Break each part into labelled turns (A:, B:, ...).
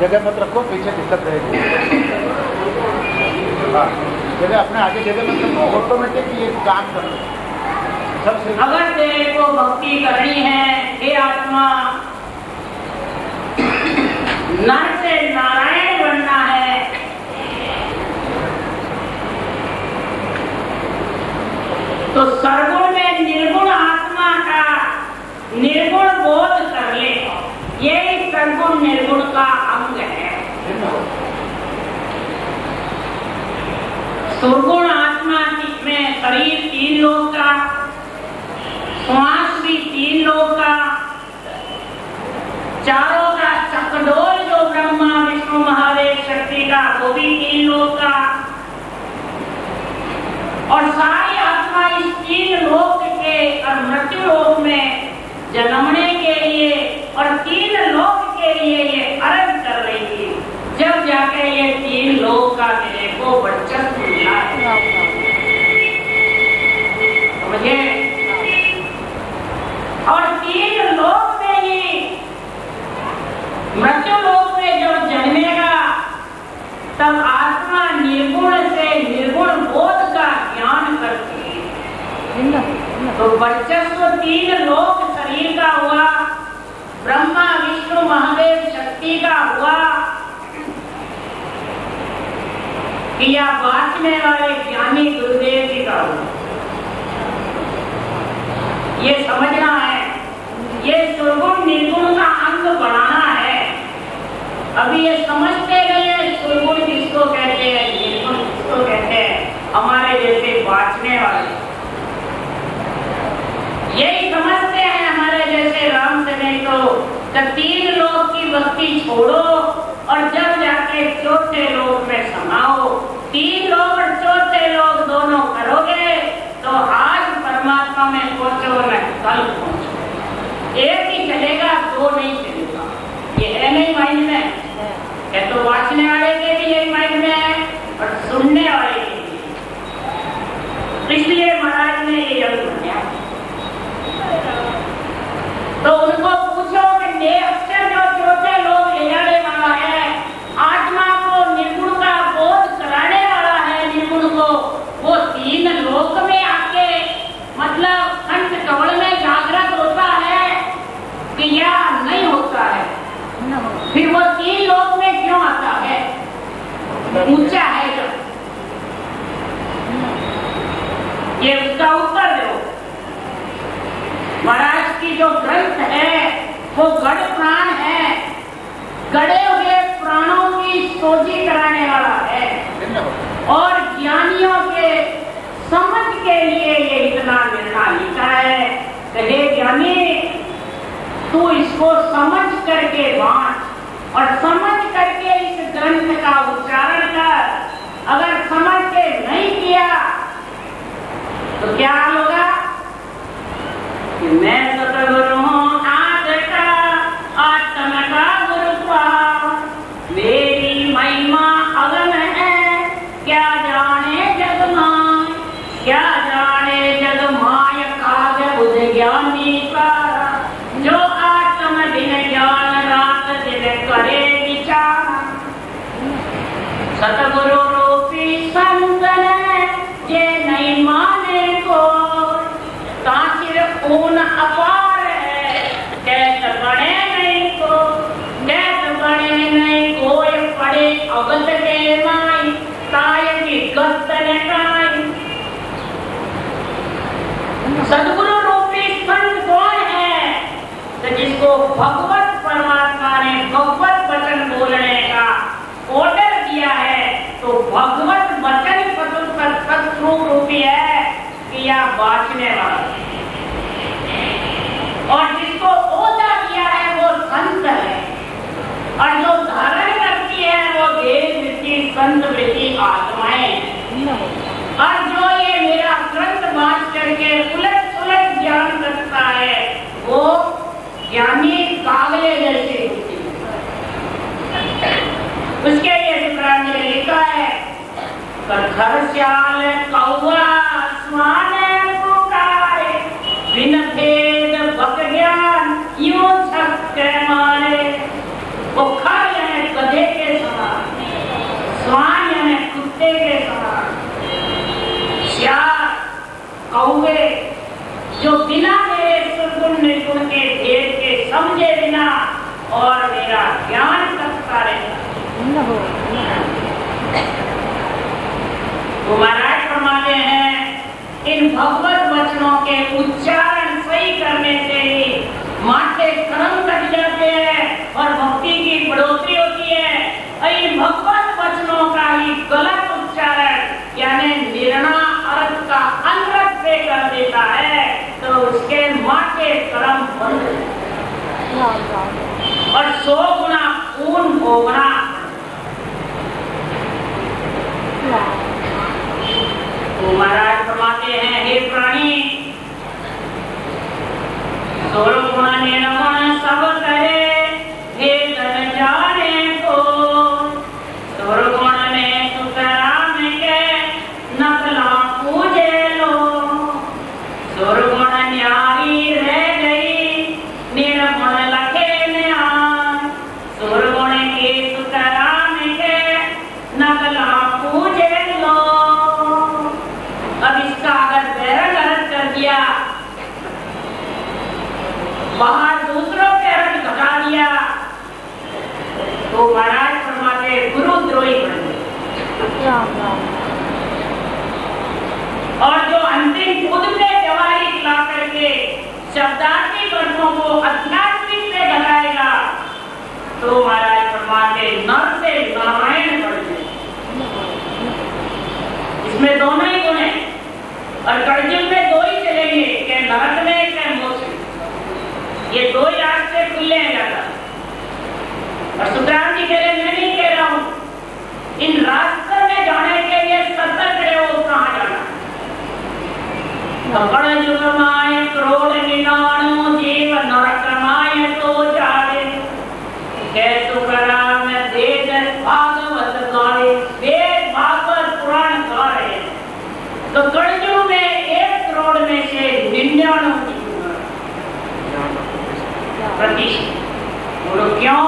A: जगह मत रखो, पीछे दिक्कत रहेगी। हाँ, जगह अपने आगे जगह मत रखो, ऑटोमेटिक ये काम कर लो।
B: अगर तेरे को भक्ति करनी है हे आत्मा, नर से नारायण बनना है, तो सर्वगुण में निर्गुण आत्मा का निर्गुण बोध कर ले। यही सर्वगुण निर्गुण का अंग है। सुरगुण आत्मा में शरीर 3 लोक का, श्वास भी 3 लोक का, चारों का चक्रडोल जो ब्रह्मा विष्णु महादेव शक्ति का वो भी 3 लोक का, और सारी आत्मा इस 3 लोक के और मृत्यु लोक में जन्मने के लिए और 3 लोक के लिए ये अर्ज कर रही थी। जब जाके ये 3 लोक का तेरे को वर्चस्व मिला है, समझे? और 3 लोक में ही मृत्यु लोक में जब जन्मेगा तब आत्मा निर्गुण से निर्गुण बोध का ज्ञान करती है। तो वर्चस्व 3 लोक शरीर का हुआ, ब्रह्मा विष्णु महादेव शक्ति का हुआ, या बांटने वाले ज्ञानी गुरुदेव जी का हुआ। ये समझना है, ये सुरगुण निर्गुण का अंग बढ़ाना है। अभी ये समझते नहीं है सुरगुण किसको कहते हैं, निर्गुण किसको कहते हैं। हमारे जैसे बांटने वाले यही समझते हैं, हमारे जैसे राम से नहीं तो 3 लोक की भक्ति छोड़ो और जब जाके 4थे लोक में समाओ। 3 लोक और 4थे लोक दोनों करोगे तो आज परमात्मा में पहुंचो न कल पहुंचो। एक ही चलेगा, 2 नहीं चलेगा। ये है नहीं माइंड में, है तो वाचने वाले के भी यही माइंड में है और सुनने वाले के भी। इसलिए महाराज ने ये जब बनाया तो उनको पूछो कि ये अक्षर जो 4थे लोग ले जाने वाला है, आत्मा को निर्गुण का बोध कराने वाला है, निर्गुण को वो 3 लोक में आके मतलब कंठ कवल में जागृत होता है कि या नहीं होता है? फिर वो 3 लोक में क्यों आता है? ऊंचा है जो, ये उसका उत्तर दो। महाराज की जो ग्रंथ है वो गढ़ प्राण है, गढ़े हुए प्राणों की सोजी कराने वाला है और ज्ञानियों के समझ के लिए ये इतना निर्णय लिखा है। कहे ज्ञानी तू इसको समझ करके बांट और समझ करके इस ग्रंथ का उच्चारण कर। अगर समझ के नहीं किया तो क्या होगा कि मैं सतगुरु हूँ आत्मा का गुरु, मेरी महिमा अगम है, क्या जाने जग माय, क्या जाने जग माय काज बुध ज्ञानी का, जो आत्म दिन ज्ञान रात दिन करे विचार। सतगुरु रूपी संतन जे नहीं माने को, तासिर खून अपार है, कैसे बड़े नहीं को, कैसे बड़े नहीं कोई पड़े अगत के माई, काय की गस्तन काई। सदगुरु रूपी संत कौन है? तो जिसको भगवत परमात्मा ने भगवत वचन बोलने का ऑर्डर दिया है, तो भगवत वचन सत्स्वरूप रूपी है कि या बांटने वाला, और जिसको ओहदा दिया है वो संत है, और जो धारण करती है वो देव वृत्ति संत वृत्ति आत्माएं, और जो ये मेरा ग्रंथ बांट करके उलट सुलट ज्ञान करता है वो ज्ञानी कागले जैसे होती है। उसके लिए शुक्राचार्य ने लिखा है, घर श्याल कौवा स्वान पुकारे, बिन भेद बक ज्ञान यूं छक्के मारे। वो खर है तो महाराज फरमाते हैं इन भगवत वचनों के उच्चारण सही करने से ही माथे कर्म कट जाते हैं और भक्ति की बढ़ोतरी होती है। इन भगवत वचनों का ही गलत उच्चारण यानी निर्णय अर्थ का अनर्थ से कर देता है तो उसके माथे कर्म बंद और 100 गुना खून भोगना। तो महाराज फरमाते हैं हे प्राणी गुण निर्गुण सब करे हे तन जाने को गुण में तुकाराम के नकला पूजे लो गुण न्यारी रह गई निर्गुण लखे न्याय गुण के तुकाराम के नकला पूजे लो। अब इसका अगर बैरल अर्थ कर दिया बाहर दूसरों के अर्थ घटा दिया तो महाराज फरमाते गुरुद्रोही बन गए। और जो अंतिम खुद से व्यवहारिक ला करके शब्दार्थी ग्रंथों को आध्यात्मिक से घटाएगा तो महाराज फरमाते नर से नारायण बन गए। इसमें दोनों ही गुण हैं और कलयुग में दो ही चलेंगे कि नरक में क्या मोक्ष। ये दो ही रास्ते खुले हैं ज्यादा। और सुखराम जी कह रहे मैं नहीं कह रहा हूं इन रास्ते में जाने के लिए सतर्क रहो कहां जाना। कपड़ युग माय क्रोध निनाणु जीव नरकमाय तो जाए कह सुखराम वेद भागवत गाए वेद भागवत पुराण गा रहे तो कलयुग में 1 करोड़ में से 99 प्रतिशत। बोलो क्यों?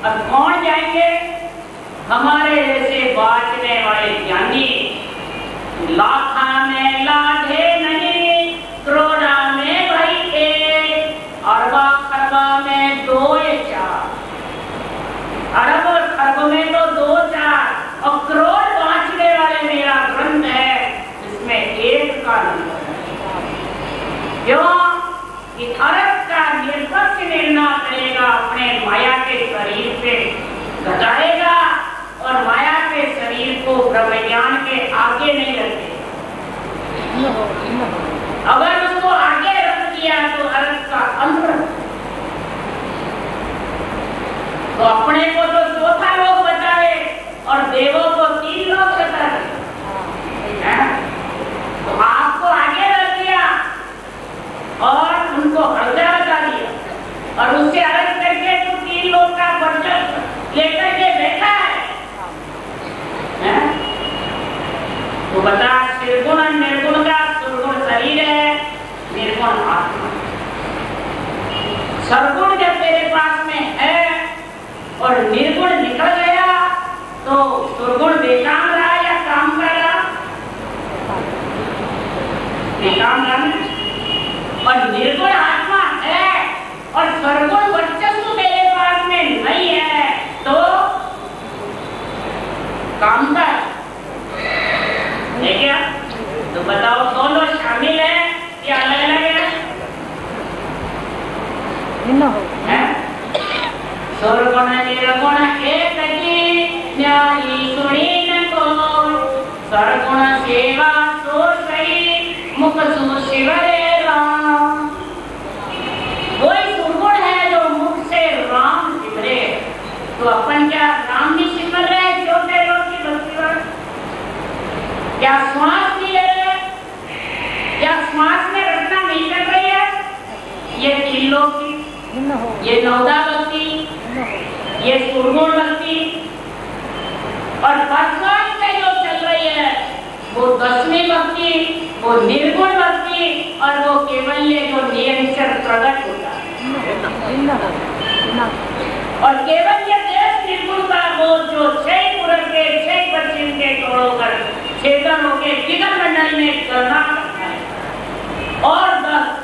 B: अब कौन जाएंगे? हमारे जैसे बांचने वाले ज्ञानी। लाखा में लाढे नहीं करोड़ा में भाई 1 अरबा खरबा में 2 या 4 अरब और खरब में तो 2-4 और करोड़ बांचने वाले मेरा ग्रंथ है इसमें 1 का नंबर है। क्यों? कि अर्थ का निष्पक्ष निर्णय करेगा अपने माया के शरीर से घटाएगा और माया के शरीर को ब्रह्म ज्ञान के आगे नहीं रखेगा। अगर उसको आगे रख दिया तो अर्थ का अंतर तो अपने को तो 4था लोग बचाए और देवों को 3 लोग बचाए। तो आपको आगे रख दिया और उनको हृदय बता दिया और उससे अलग करके तो 3 लोग का वर्चस्व लेकर के बैठा है। तो बता निर्गुण निर्गुण का सुरगुण शरीर है निर्गुण आत्मा। सरगुण जब तेरे पास में है और निर्गुण निकल गया तो सुरगुण बेकाम रहा या काम कर रहा? बेकाम रहा। और निर्गुण आत्मा है और सरगुण वर्चस्व मेरे पास में नहीं है तो काम का है क्या? तो बताओ दोनों शामिल है या अलग अलग है? सरगुण निर्गुण एक जी न्यायी सुनी न को सरगुण सेवा सो सही मुख सु शिवरे तो अपन क्या राम भी सिमर रहे छोटे लोग की भक्ति में क्या श्वास भी ले रहे क्या श्वास में रचना नहीं कर रही है? ये 3 लोग की ये 9दा भक्ति ये सुरगुण भक्ति और वर्तमान में जो चल रही है वो 10वीं भक्ति वो निर्गुण भक्ति और वो केवल्य जो निरंतर प्रकट होता है। और केवल ये देश निर्गुण का वो जो 6 पूरब के 6 पश्चिम के तोड़ों छेदन होके जिगर मंडल में करना करता है और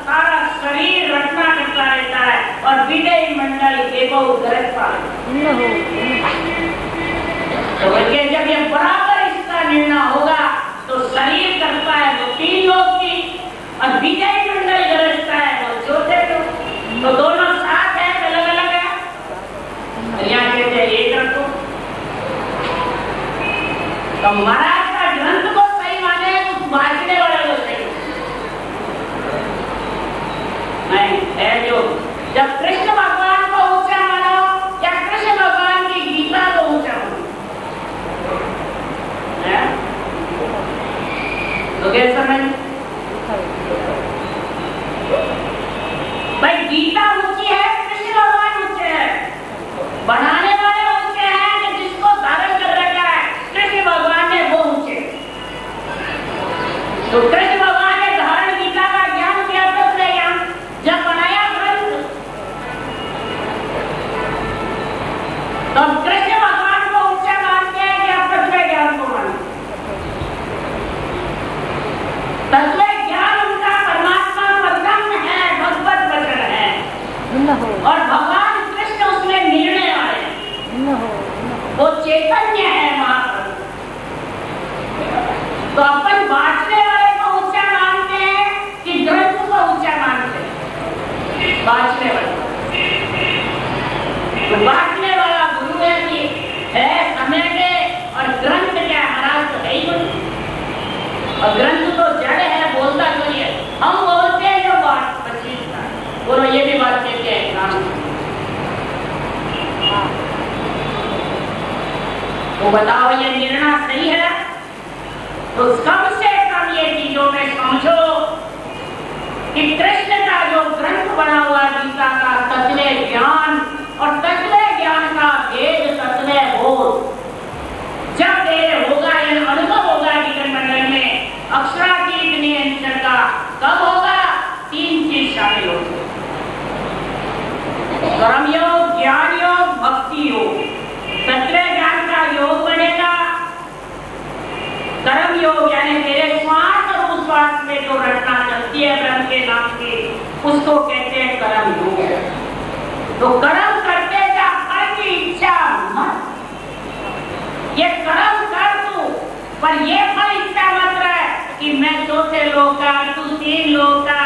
B: सारा शरीर रचना करता रहता है और विदय मंडल देवो गरजता है। और विजय मंडल गरजता है वो छोटे तो दोनों साथ है अलग अलग है। यहाँ कहते हैं एक रखो। तो महाराज का ग्रंथ को सही माने उस बांटने वाले को सही नहीं है। जो जब कृष्ण भगवान को ऊंचा मानो या कृष्ण भगवान की गीता को ऊंचा मानो तो क्या समझ भाई गीता ऊंची है, कृष्ण भगवान ऊंचे हैं, बनाने वाले ऊंचे हैं कि जिसको धारण कर रखा है कृष्ण भगवान ने वो ऊंचे। तो कृष्ण भगवान ने धारण गीता का ज्ञान किया तत्व ज्ञान जब बनाया ग्रंथ तो कृष्ण भगवान को ऊंचा मानते हैं कि आप तत्व ज्ञान को मानते तत्व ज्ञान उनका परमात्मा प्रसन्न है, भगवत वचन है और भगवान कृष्ण उसमें निर्णय आए वो चैतन्य है महाप्रभु। तो अपन बांटने वाले को ऊंचा मानते हैं कि ग्रंथ को ऊंचा मानते हैं? बांटने वाले तो बांटने वाला गुरु है कि है समय के और ग्रंथ क्या महाराज तो है ही गुरु और ग्रंथ तो जड़ है बोलता तो नहीं है। हम बोलते हैं जो बात 25 बोलो ये भी बात कहते हैं तो बताओ ये निर्णय सही है? तो कम से कम ये चीजों में समझो कि कृष्ण का जो ग्रंथ बना हुआ गीता का तत्व ज्ञान और तत्व ज्ञान का भेद तत्व बोध जब देर होगा यह अनुभव होगा जीवन मंडल में अक्षरातीत नियंत्रण का कब होगा? 3 चीज शामिल होगी कर्मयोग, ज्ञान योग, भक्ति योग। तत्व ज्ञान का योग बनेगा, कर्म योग यानी तेरे श्वास और उच्छ्वास में जो रचना चलती है ब्रह्म के नाम की उसको कहते हैं कर्म योग। तो कर्म करते जा फल की इच्छा मत, ये कर्म कर तू पर ये फल इच्छा मत रहे कि मैं चौथे लोक का तू 3 लोक का